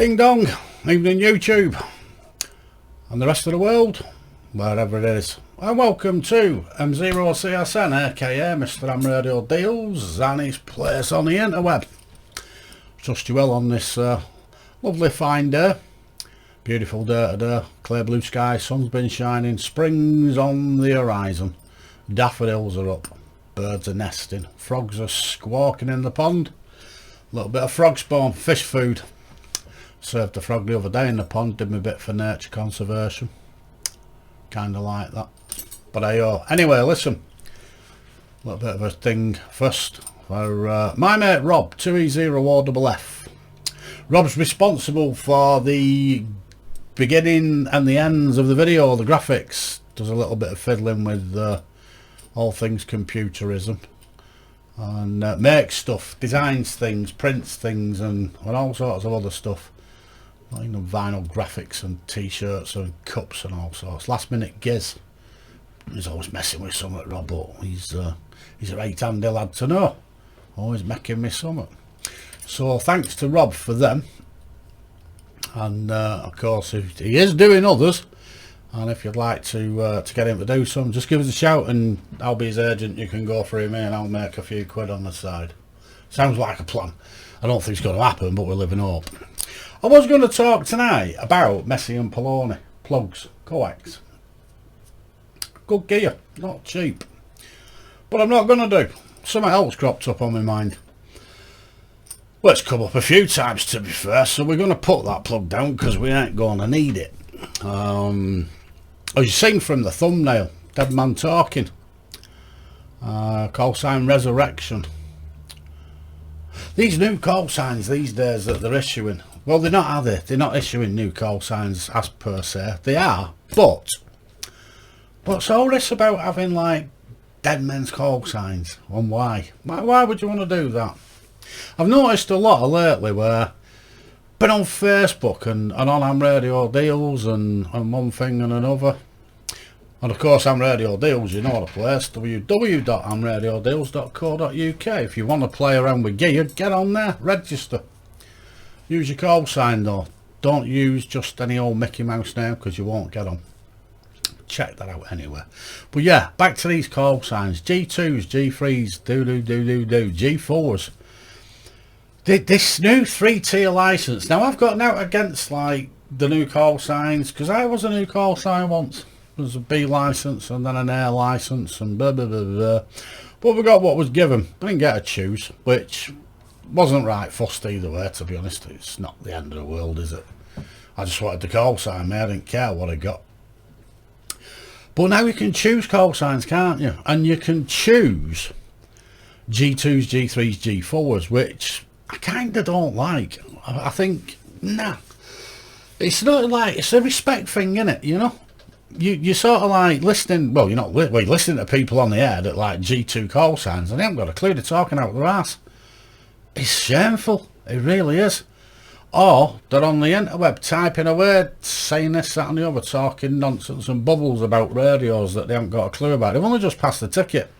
Ding dong, evening YouTube and the rest of the world, wherever it is, and welcome to M0CSN, aka Mr. M Radio Deals and his place on the interweb. Trust you well on this lovely fine day. Beautiful day today, clear blue sky, sun's been shining, spring's on the horizon, daffodils are up, birds are nesting, frogs are squawking in the pond, a little bit of frog spawn, fish food. Served a frog the other day in the pond, did me a bit for nature conservation. Kind of like that. But anyway, listen. A little bit of a thing first for my mate Rob, 2E0OFF. Rob's responsible for the beginning and the ends of the video, the graphics. Does a little bit of fiddling with all things computerism. And makes stuff, designs things, prints things and all sorts of other stuff. Like, you know, vinyl graphics and t-shirts and cups and all sorts. Last minute giz. He's always messing with something, Rob, but he's a right-handy lad to know. Always making me something. So thanks to Rob for them. And of course, if he is doing others, and if you'd like to get him to do some, just give us a shout and I'll be his agent. You can go through me and I'll make a few quid on the side. Sounds like a plan. I don't think it's going to happen, but we're living hope. I was going to talk tonight about Messi and Poloni plugs, coax. Good gear, not cheap. But I'm not going to do. Something else cropped up on my mind. Well, it's come up a few times to be fair, so we're going to put that plug down because we ain't going to need it. As you've seen from the thumbnail, Dead Man Talking. Call sign Resurrection. These new call signs these days that they're issuing, well, they're not, are they? They're not issuing new call signs as per se. They are, but what's all this about having like dead men's call signs? And why? Why would you want to do that? I've noticed a lot lately where been on Facebook and on Am Radio Deals and one thing and another. And of course, Am Radio Deals, you know the place, www.amradiodeals.co.uk. If you want to play around with gear, get on there, register. Use your call sign though. Don't use just any old Mickey Mouse name because you won't get on. Check that out anyway. But yeah, back to these call signs. G2s, G3s, G4s. This new 3-tier license. Now I've got out against like the new call signs because I was a new call sign once. There was a B license and then an A license and blah blah blah blah. But we got what was given. I didn't get to choose, which wasn't right fussed either way, to be honest. It's not the end of the world, is it? I just wanted the call sign, mate. I didn't care what I got. But now you can choose call signs, can't you? And you can choose G2s, G3s, G4s, which I kind of don't like. I think, nah. It's not like, it's a respect thing, innit, you know? You sort of like listening, well, you're not, well, you're listening to people on the air that like G2 call signs and they haven't got a clue, they're talking out their ass. It's shameful, it really is. Or they're on the interweb typing away, saying this, that and the other, talking nonsense and bubbles about radios that they haven't got a clue about. They've only just passed the ticket.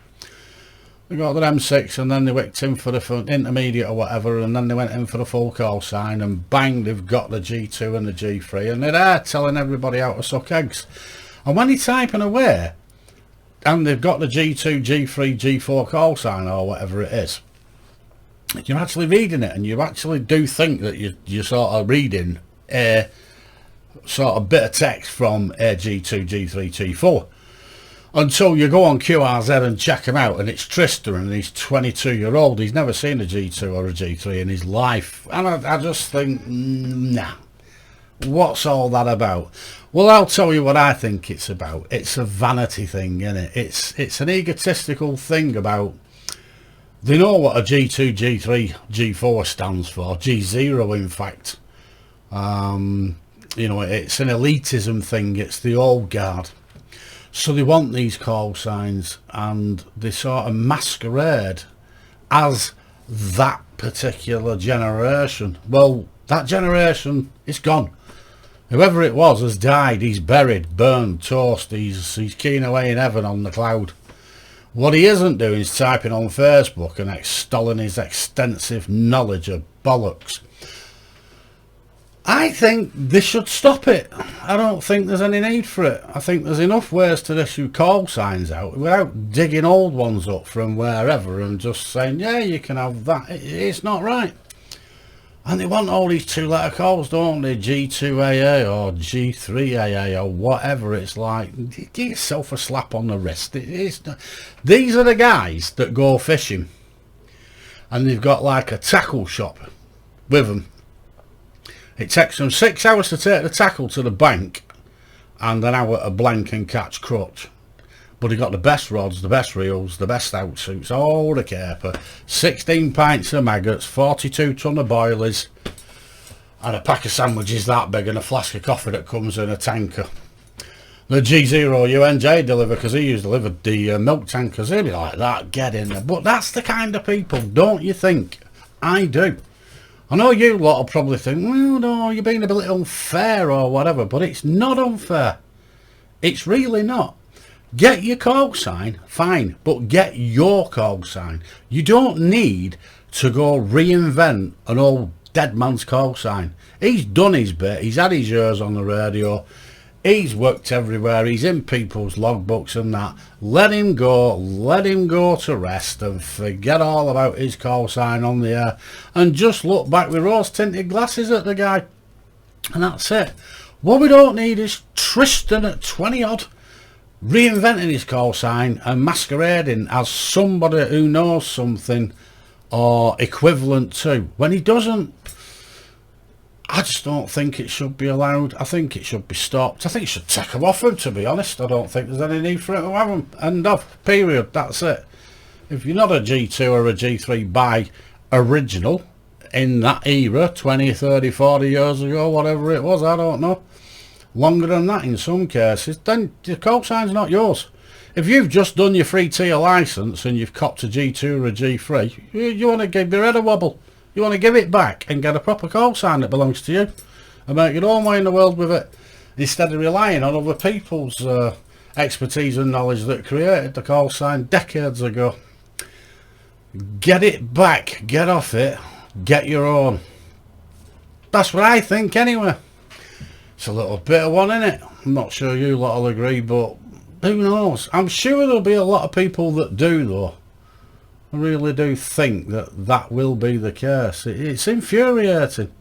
They got their M6 and then they whacked in for the intermediate or whatever, and then they went in for the full call sign and bang, they've got the G2 and the G3 and they're there telling everybody how to suck eggs. And when you're typing away and they've got the G2, G3, G4 call sign or whatever it is, you're actually reading it and you actually do think that you're sort of reading a sort of bit of text from a G2, G3, G4. Until you go on QRZ and check him out and it's Tristan and he's 22-year-old. He's never seen a G2 or a G3 in his life. And I just think, nah, what's all that about? Well, I'll tell you what I think it's about. It's a vanity thing, innit? It's an egotistical thing about, they know what a G2, G3, G4 stands for. G0, in fact. You know, it's an elitism thing. It's the old guard. So they want these call signs and they sort of masquerade as that particular generation. Well, that generation is gone. Whoever it was has died. He's buried, burned, toast. He's keen away in heaven on the cloud. What he isn't doing is typing on Facebook and extolling his extensive knowledge of bollocks. I think they should stop it. I don't think there's any need for it. I think there's enough ways to issue call signs out without digging old ones up from wherever and just saying, yeah, you can have that. It's not right. And they want all these 2-letter calls, don't they? G2AA or G3AA or whatever. It's like, give yourself a slap on the wrist. These are the guys that go fishing and they've got like a tackle shop with them. It takes them 6 hours to take the tackle to the bank and an hour to blank and catch crutch. But he got the best rods, the best reels, the best outsuits, all the caper, 16 pints of maggots, 42 ton of boilies, and a pack of sandwiches that big and a flask of coffee that comes in a tanker. The G0 UNJ deliver, because he used to deliver the milk tankers, he'd be like that, get in there. But that's the kind of people, don't you think? I do. I know you lot will probably think, well, no, you're being a bit unfair or whatever, but it's not unfair. It's really not. Get your call sign, fine, but get your call sign. You don't need to go reinvent an old dead man's call sign. He's done his bit, he's had his years on the radio, he's worked everywhere, he's in people's logbooks and that. Let him go to rest and forget all about his call sign on the air and just look back with rose-tinted glasses at the guy. And that's it. What we don't need is Tristan at 20-odd reinventing his call sign and masquerading as somebody who knows something or equivalent to, when he doesn't. I just don't think it should be allowed. I think it should be stopped. I think it should take them off him, to be honest. I don't think there's any need for it to have them. End of. Period. That's it. If you're not a G2 or a G3 by original in that era, 20, 30, 40 years ago, whatever it was, I don't know, longer than that in some cases, then the call sign's not yours. If you've just done your 3-tier licence and you've copped a G2 or a G3, you want to give your head a wobble. You want to give it back and get a proper call sign that belongs to you and make your own way in the world with it, instead of relying on other people's expertise and knowledge that created the call sign decades ago. Get it back, get off it, get your own. That's what I think anyway. It's a little bit of one, innit? I'm not sure you lot will agree, but who knows? I'm sure there'll be a lot of people that do, though. I really do think that that will be the case. It's infuriating.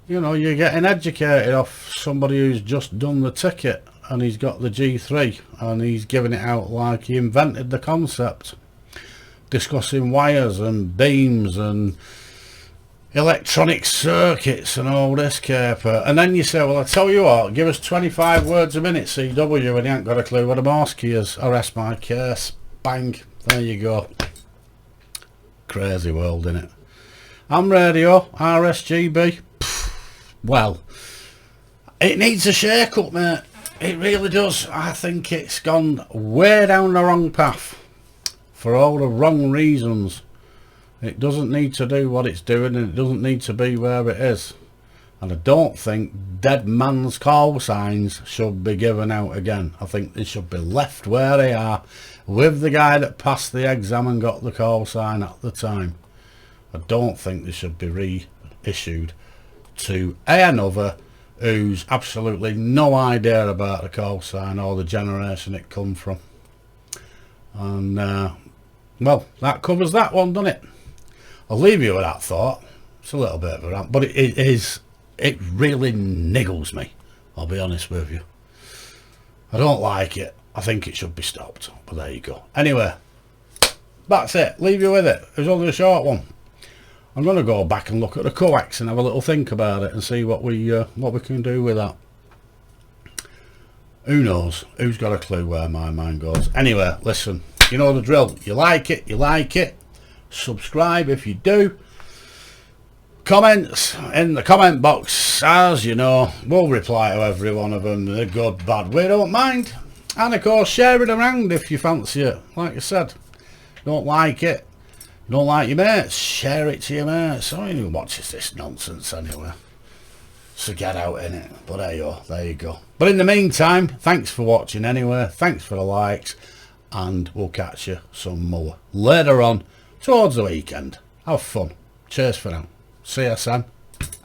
You know, you're getting educated off somebody who's just done the ticket and he's got the G3 and he's giving it out like he invented the concept. Discussing wires and beams and electronic circuits and all this caper, and then you say, well, I tell you what, give us 25 words a minute CW, and he ain't got a clue what a Morse key is. Arrest my case. Bang, there you go. Crazy world, innit? Ham radio, RSGB, well, it needs a shake up, mate. It really does. I think it's gone way down the wrong path for all the wrong reasons. It doesn't need to do what it's doing, and it doesn't need to be where it is. And I don't think dead man's call signs should be given out again. I think they should be left where they are, with the guy that passed the exam and got the call sign at the time. I don't think they should be reissued to another who's absolutely no idea about the call sign or the generation it come from. And well, that covers that one, doesn't it? I'll leave you with that thought. It's a little bit of a rant, but it really niggles me, I'll be honest with you. I don't like it. I think it should be stopped, but there you go. Anyway, that's it. Leave you with it. It was only a short one. I'm going to go back and look at the coax and have a little think about it and see what we can do with that. Who knows? Who's got a clue where my mind goes? Anyway, listen, you know the drill. You like it, you like it. Subscribe if you do. Comments in the comment box, as you know, we'll reply to every one of them. They're good, bad, we don't mind. And of course, share it around if you fancy it. Like I said, don't like it, don't like your mates, share it to your mates. I mean, who watches this nonsense anyway? So get out in it. But there you go. But in the meantime, thanks for watching anyway. Thanks for the likes, and we'll catch you some more later on towards the weekend. Have fun. Cheers for now. See ya, Sam.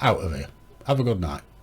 Out of here. Have a good night.